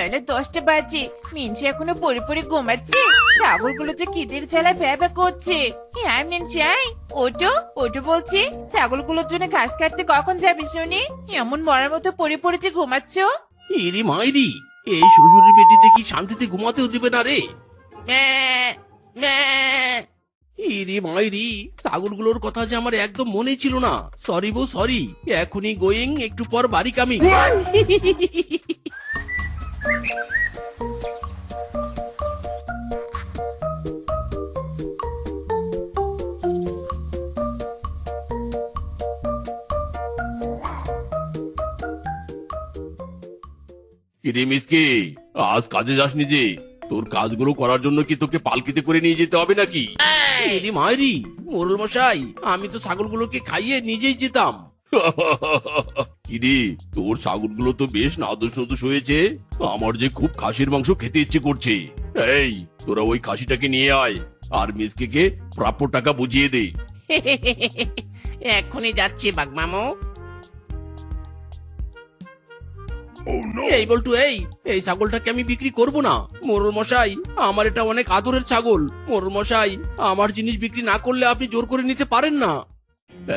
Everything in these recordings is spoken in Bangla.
বেলা 10টা বাজে, মিনসি এখনো পড়ে পড়ে ঘুমাচ্ছে। ছাগলগুলো যে খিদের জ্বালায় ভ্যাবা করছে। হ্যাঁ মিনসি, আয় ওঠো ওঠো বলছি। ছাগলগুলোর জন্য ঘাস কাটতে কখন যাবি শুনি? এমন মরার মতো পড়ে পড়েছে ঘুমাচ্ছ। ইরি মাইরি, এই শ্বশুরের বেটি দেখি শান্তিতে ঘুমাতেও দিবে না রে। ম্যাঁ, ম্যাঁ। ইরি মাইরি, ছাগলগুলোর কথা যে আমার একদম মনে ছিল না। সরি বউ সরি, এখনই গোয়িং, একটু পর বাড়ি কামিং। কিরে মিসকে, আজ কাজে যাসনি যে? তোর কাজগুলো করার জন্য কি তোকে পালকিতে করে নিয়ে যেতে হবে নাকি? এরি মাইরি, মোরল মশাই, আমি তো ছাগলগুলোকে খাইয়ে নিজেই যেতাম। কিরে, তোর ছাগলগুলো তো বেশ নাদুস নদুস হয়েছে। আমার যে খুব খাসির মাংস খেতে ইচ্ছে করছে। এই, তোরা ওই খাসিটাকে নিয়ে আয়, আর মিসকে প্রাপ্য টাকা বুঝিয়ে দে। এক্ষুনি যাচ্ছি বাগমামু। এই বল্টু, এই ছাগলটাকে আমি বিক্রি করব না। মোরল মশাই, আমার এটা অনেক আদরের ছাগল। মোরল মশাই, আমার জিনিস বিক্রি না করলে আপনি জোর করে নিতে পারেন না।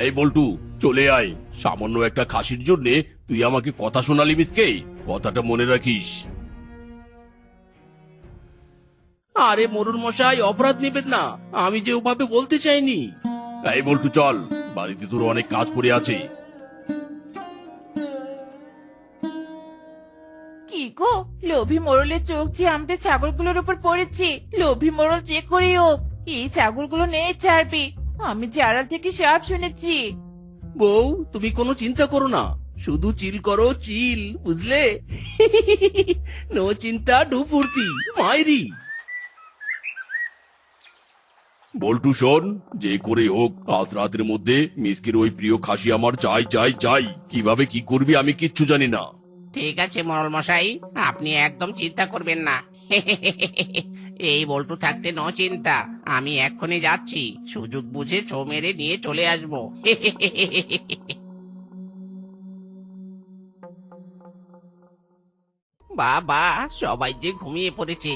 এই বল্টু, চলে আয়। সামান্য একটা খাসির জন্য তুই আমাকে কথা শোনালি মিসকে, কথাটা মনে রাখিস। আরে মোরল মশাই, অপরাধ নেবেন না, আমি যে ওভাবে বলতে চাইনি। এই বল্টু চল, বাড়িতে তোর অনেক কাজ পড়ে আছে। কি গো, লোভী মোড়লের চোখ যে আমাদের ছাগলগুলোর উপর পড়েছে। লোভী মোড়ল যে করেই হোক এই ছাগলগুলো নিয়ে ছাড়বি। আমি যে আড়াল থেকে সব শুনেছি। বউ, তুমি কোনো চিন্তা করো না, শুধু চিল করো, চিল, বুঝলে? নো চিন্তা ডু ফুর্তি মাইরি। বল্টু শোন, যে করে হোক আজ রাতের মধ্যে মিসকির ওই প্রিয় খাসি আমার চাই চাই চাই। কিভাবে কি করবি আমি কিচ্ছু জানি না। ঠিক আছে মোড়ল মশাই, আপনি একদম চিন্তা করবেন না। এই বল্টু থাকতে ন চিন্তা, আমি এক্ষুনি যাচ্ছি, সুযোগ বুঝে ছো মেরে নিয়ে চলে আসবো। বাবা, সবাই যে ঘুমিয়ে পড়েছে।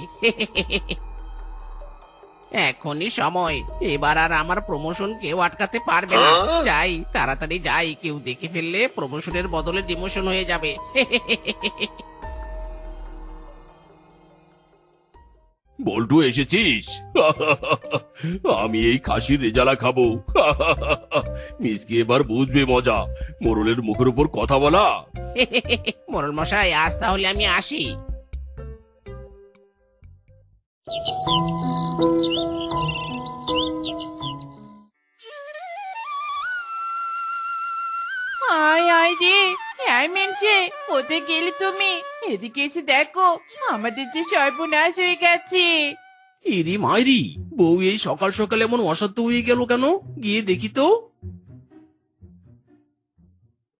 এখনই সময়, এবার আর আমার প্রমোশন কেউ আটকাতে পারবে না। যাই, তাড়াতাড়ি যাই, কেউ দেখে ফেললে প্রমোশনের বদলে ডিমোশন হয়ে যাবে। বল্টু এসেছিস? আমি এই খাসির রেজালা খাবো। মিসকে এবার বুঝবে মজা, মোরলের মুখের উপর কথা বলা। মোড়ল মশাই, আজ তাহলে আমি আসি। আয় আয় রে, আয় মেনসে, কোথায় গেলি তুমি? এদিকে এসে দেখো, আমাদের যে সর্বনাশ হয়ে গেছে। ইরি মাইরি, বউ এই সকাল সকাল এমন অসাধ্য হয়ে গেল কেন? গিয়ে দেখি তো।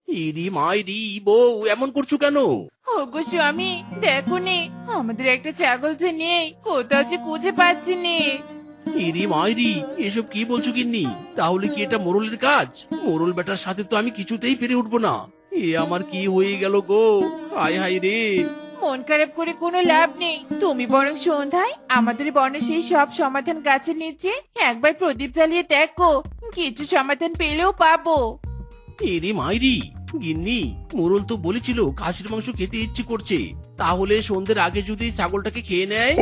ইরি মাইরি, বউ এমন করছো কেন? ওগো স্বামী, দেখো নে, আমাদের একটা ছাগল যে নেই, কোথাও যে খুঁজে পাচ্ছি নে। ইরি মাইরি, এসব কি বলছো গিন্নি? তাহলে কি এটা মোরলের কাজ? মোরল বেটার সাথে তো আমি কিছুতেই পেরে উঠবো না। এ আমার কি হয়ে গেল গো? হায় হায় রে। মন খারাপ করে কোনো লাভ নেই। তুমি বরং সন্ধ্যায় আমাদের বনে সেই সব সমাধান গাছের নিচে একবার প্রদীপ জ্বালিয়ে দেখো, কিছু সমাধান পেলেও পাবো। এরে মাইরি, গিন্নি, মোরল তো বলেছিল খাসির মাংস খেতে ইচ্ছে করছে। তাহলে সন্ধ্যের আগে যদি এই ছাগলটাকে খেয়ে নেয়?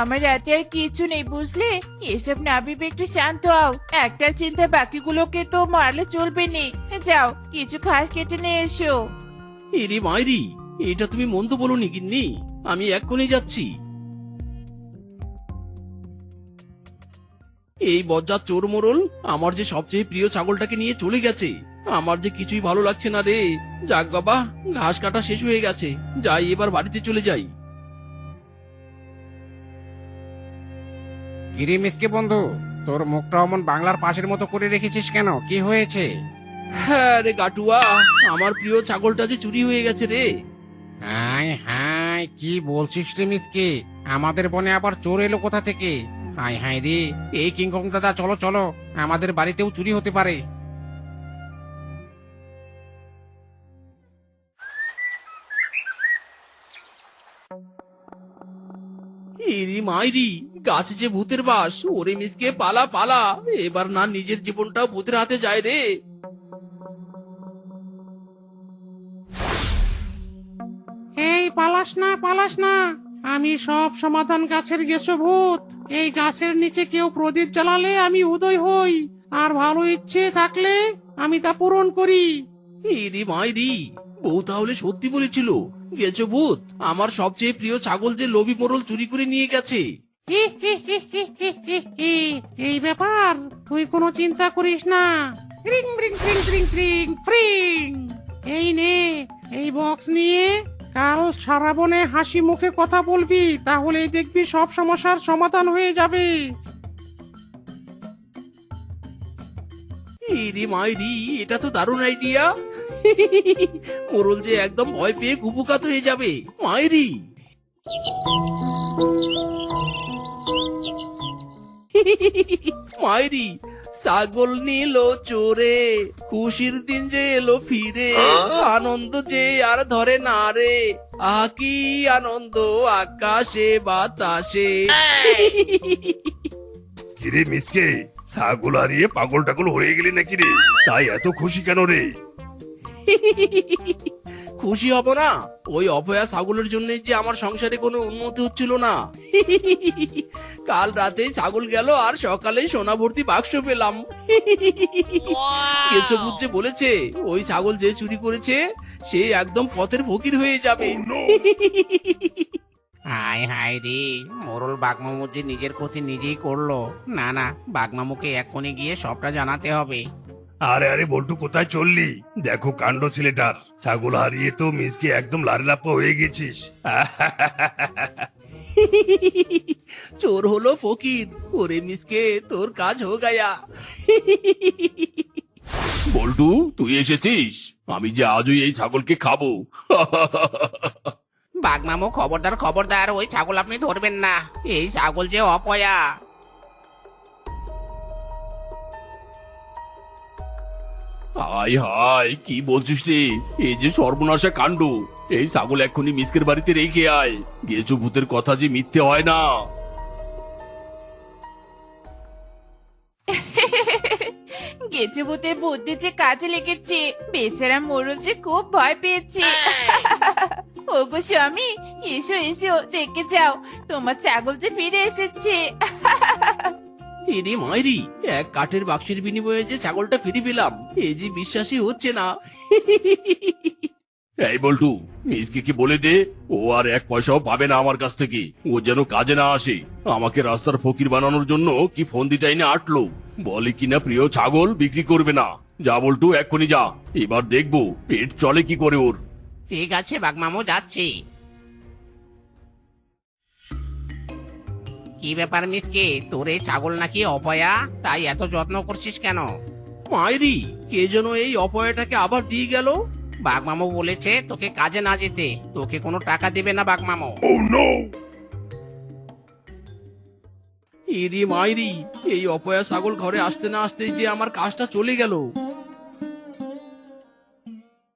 আমার রাতে আর কিছু নেই বুঝলে। এসব না ভেবে একটু শান্ত হও। একটার চিন্তা বাকিগুলোকে তো মারলে চলবে নে। যাও, কিছু ঘাস কেটে নিয়ে এসো। এরে মাইরি, এটা তুমি মন্দ বলোনি গিন্নি, আমি এক্ষুনি যাচ্ছি। এই বজ্জাত চোর মোরল আমার যে সবচেয়ে প্রিয় ছাগলটাকে নিয়ে চলে গেছে। আমার যে কিছুই ভালো লাগছে না রে। যাক বাবা, ঘাস কাটা শেষ হয়ে গেছে, যাই এবার বাড়িতে চলে যাই। কিরে মিসকে বন্ধু, তোর মুখটা অমন বাংলার পাশের মতো করে রেখেছিস কেন? কি হয়েছে? হ্যাঁ রে গাটুয়া, আমার প্রিয় ছাগলটা যে চুরি হয়ে গেছে রে। হায় হায়, কি বলছিস রে মিসকে? আমাদের বনে আবার চোর এলো কোথা থেকে? হায় হায় রে, এই কিংকং দাদা, চলো চলো, আমাদের বাড়িতেও চুরি হতে পারে। ইরি মাইরি, গাছে যে ভূতের বাস, ওরে মিসকে পালা পালা, এবার না নিজের জীবনটাও ভূতের হাতে যায় রে। এই পালাস না, আমি সব সমাধান গাছের গেছো ভূত। এই গাছের নিচে কেউ প্রদীপ জ্বালালে আমি উদয় হই, আর ভালো ইচ্ছে থাকলে আমি তা পূরণ করি। ইরি মাইরি, বউ তাহলে সত্যি বলেছিল। গেছো ভূত, আমার সবচেয়ে প্রিয় ছাগল যে লোভী মোড়ল চুরি করে নিয়ে গেছে। এই ব্যাপার, তুই কোনো চিন্তা করিস না। Ring ring ring ring ring ফ্রিং। এই নে, এই বক্স নিয়ে কাল সারা বনে হাসি মুখে কথা বলবি, তাহলেই দেখবি সব সমস্যার সমাধান হয়ে যাবে। ইরি মাইরি, এটা তো দারুণ আইডিয়া। মোড়ল যে একদম ভয় পেয়ে কুপুকাত হয়ে যাবে। মাইরি, মাইরি, ছাগল নিল চোরে, খুশির দিন যে এলো ফিরে, আনন্দ যে আর ধরে না রে, আহা কি আনন্দ আকাশে বাতাসে। কিরে মিসকে, ছাগল হারিয়ে পাগল টাগল হয়ে গেলি নাকি রে? তাই এত খুশি কেন রে? খুশি হব না? ওই অভয়া ছাগলের জন্য যে আমার সংসারে কোনো উন্নতি হচ্ছিল না। কাল রাতে ছাগল গেল আর সকালে সোনা ভর্তি বাক্স পেলাম। কেঁচো বুঝে বলেছে ওই ছাগল যে চুরি করেছে সে একদম পথের ফকির হয়ে যাবে। হায় হায় রে, মোরল বাঘমামু যে নিজের ক্ষতি নিজেই করলো। না না, বাঘমামুকে এক্ষুনি গিয়ে সবটা জানাতে হবে। আরে আরে বল্টু, কোথায় চললি? দেখো কাণ্ড ছেলেটার, ছাগল হারিয়ে তো মিসকে একদম লারেলাপ্পা হয়ে গেছিস। চোর হলো ফকির, ওরে মিসকে তোর কাজ হো গায়া। বল্টু, তুই এসেছিস? আমি যে আজই এই ছাগলকে খাবো। বাঘমামু খবরদার খবরদার, ওই ছাগল আপনি ধরবেন না। এই ছাগল যে অপয়া। হাই হাই, কি বলছিস রে? এই যে সর্বনাশা কাণ্ড! এই ছাগল এক্ষুনি মিসকের বাড়িতে রেখে আয়। গেছো ভূতের কথা যে মিথ্যে হয় না। গেছে ভূতের বুদ্ধি যে কাজে লেগেছে, বেচারা মোড়ল যে খুব ভয় পেয়েছে। ওগো স্বামী, এসো এসো, দেখে যাও তোমার ছাগল যে ফিরে এসেছে। এরে মাইরি, এক কাঠের বাক্সের বিনিময়ে যে ছাগলটা ফিরে পেলাম, এই যে বিশ্বাসই হচ্ছে না। এই বল্টু, মিসকে কি বলে দে ও আর এক পয়সাও পাবে না আমার কাছ থেকে। ও যেন কাজে না আসে। আমাকে রাস্তার ফকির বানানোর জন্য কি ফন্দিটা এনে আটলো। বলে কিনা প্রিয় ছাগল বিক্রি করবে না। যা বল্টু, এক্ষুনি যা, এবার দেখবো পেট চলে কি করে ওর। ঠিক আছে বাঘমামু, যাচ্ছি। কি ব্যাপার মিসকে, তোর এই ছাগল নাকি অপয়া? তাই এত যত্ন করছিস কেন? মাইরি, কে যেন এই অপয়াটাকে আবার দিয়ে গেল। বাঘমামু বলেছে তোকে কাজে না যেতে, তোকে কোনো টাকা দেবে না বাঘমামু। এরে মাইরি, এই অপয়া ছাগল ঘরে আসতে না আসতেই যে আমার কাজটা চলে গেল।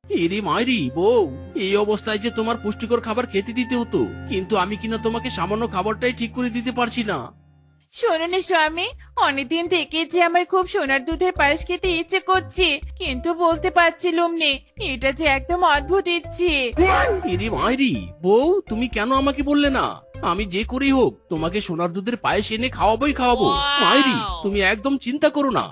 এরে মাইরি বউ, এই অবস্থায় যে তোমার পুষ্টিকর খাবার খেতে দিতে হতো, কিন্তু আমি কিনা তোমাকে সামান্য খাবারটাই ঠিক করে দিতে পারছি না। শোনো না স্বামী, অনেকদিন থেকে যে আমার খুব সোনার দুধের পায়েস খেতে ইচ্ছে করছে, কিন্তু বলতে পারছিলাম নে। এটা যে একদম অদ্ভুত ইচ্ছে। এরে মাইরি বউ, তুমি কেন আমাকে বললে না? আমি যে করেই হোক তোমাকে সোনার দুধের পায়েস এনে খাওয়াবোই খাওয়াবো। মাইরি, তুমি একদম চিন্তা করো না।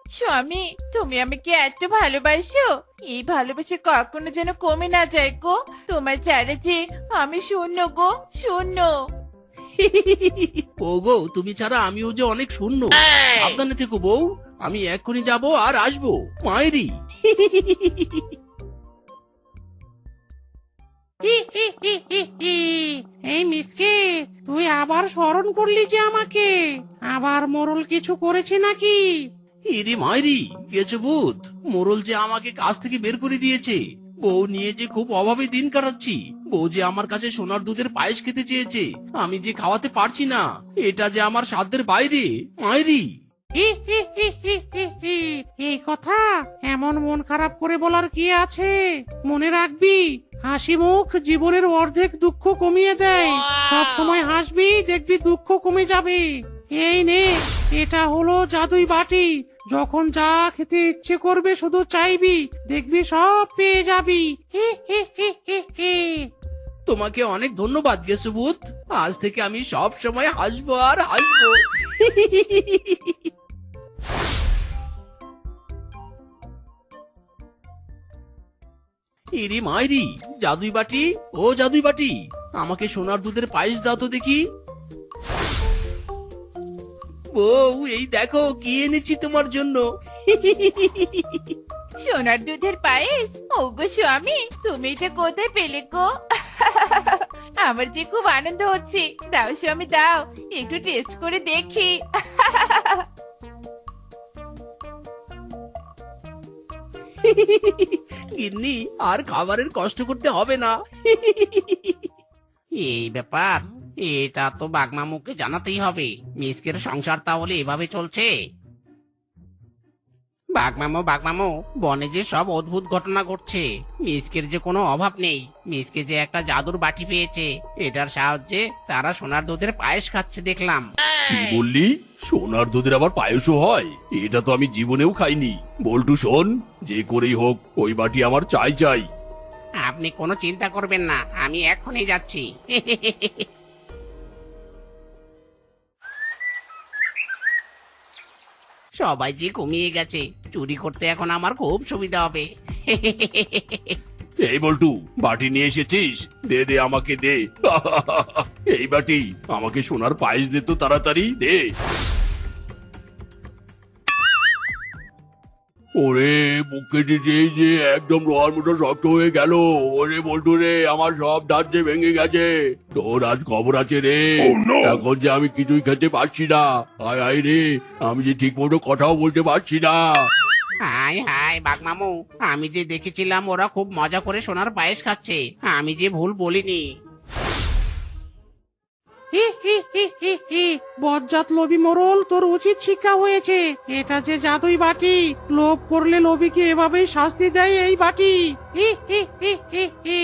স্বামী, তুমি আমাকে এত ভালোবাসো, এই ভালোবাসা কখনো যেন কমে না যায় গো। তোমার ছাড়া যে আমি শূন্য গো, শূন্য। ও গো, তুমি ছাড়া আমিও যে অনেক শূন্য। সাবধানে থেকো বউ, আমি এক্ষুনি যাব আর আসবো। মায়েরি, এই মিসকে, তুই আবার স্মরণ করলি যে আমাকে? আবার মোরল কিছু করেছে নাকি? ইরে মায়েরি, গেছো ভূত, মোরল যে আমাকে কাজ থেকে বের করে দিয়েছে। বউ নিয়ে যে খুব অভাবে দিন কাটাচ্ছি। বউ যে আমার কাছে সোনার দুধের পায়েস খেতে চেয়েছে, আমি যে খাওয়াতে পারছি না। এটা যে আমার সাধ্যের বাইরে। মায়েরি, এই কথা এমন মন খারাপ করে বলার কি আছে? মনে রাখবি, হাসি মুখ জীবনের অর্ধেক দুঃখ কমিয়ে দেয়। সব সময় হাসবি, দেখবি দুঃখ কমে যাবে। এই নে, এটা হলো জাদুই বাটি। যখন যা খেতে ইচ্ছে করবে শুধু চাইবি, দেখবি সব পেয়ে যাবি। হে হে হে হে হে। তোমাকে অনেক ধন্যবাদ গেসুবুত। আজ থেকে আমি সব সময় হাসবো আর হাসবো। ইরি মাইরি, জাদুই বাটি, ও জাদুই বাটি, আমাকে সোনার দুধের পায়েস দাও তো দেখি। বউ, এই দেখো কি এনেছি তোমার জন্য। সোনার দুধের পায়েস? ওগো স্বামী, তুমি এটা কোথায় পেলে গো? আমার যে খুব আনন্দ হচ্ছে। দাও স্বামী দাও, একটু টেস্ট করে দেখি। গিন্নি, আর খাবারের কষ্ট করতে হবে না। এই ব্যাপার, এটা তো বাগমামুকে জানাতেই হবে। মিসকের সংসার তাহলে এভাবে চলছে। বাগমামু, বনে যে সব অদ্ভুত ঘটনা ঘটছে। মিসকের যে কোনো অভাব নেই। মিসকে যে একটা জাদুর বাটি পেয়েছে, এটার সাহায্যে তারা সোনার দুধের পায়েস খাচ্ছে দেখলাম। কি বললি? সোনার দুধের আবার পায়েসও হয়? এটা তো আমি জীবনেও খাইনি। বল্টু শোন, যে করেই হোক ওই বাটি আমার চাই চাই। আপনি কোনো চিন্তা করবেন না, আমি এক্ষুনি যাচ্ছি। সবাই যে ঘুমিয়ে গেছে, চুরি করতে এখন আমার খুব সুবিধা হবে। এই বল্টু, বাটি নিয়ে এসেছিস? দে দে, আমাকে দে। এই বাটি, আমাকে সোনার পায়েস দে তো তাড়াতাড়ি দে। ওরে, বুকে যে একদম লোহার মতো শক্ত হয়ে গেল। ওরে বল্টু রে, আমার সব দাঁত যে ভেঙে গেছে। তোর আজ খবর আছে রে। এখন যে আমি কিছুই খেতে পারছি না। হায় হায় রে, আমি যে ঠিক মতো কথাও বলতে পারছি না। হাই হাই বাগমামু, আমি যে দেখেছিলাম ওরা খুব মজা করে সোনার পায়েস খাচ্ছে। আমি যে ভুল বলিনি। হি হি হি হি হি। বজ্জাত লোভী মোড়ল, তোর উচিত শিক্ষা হয়েছে। এটা যে জাদুই বাটি, লোভ করলে লোভীকে এভাবেই শাস্তি দেয় এই বাটি। হি হি হি হি হি।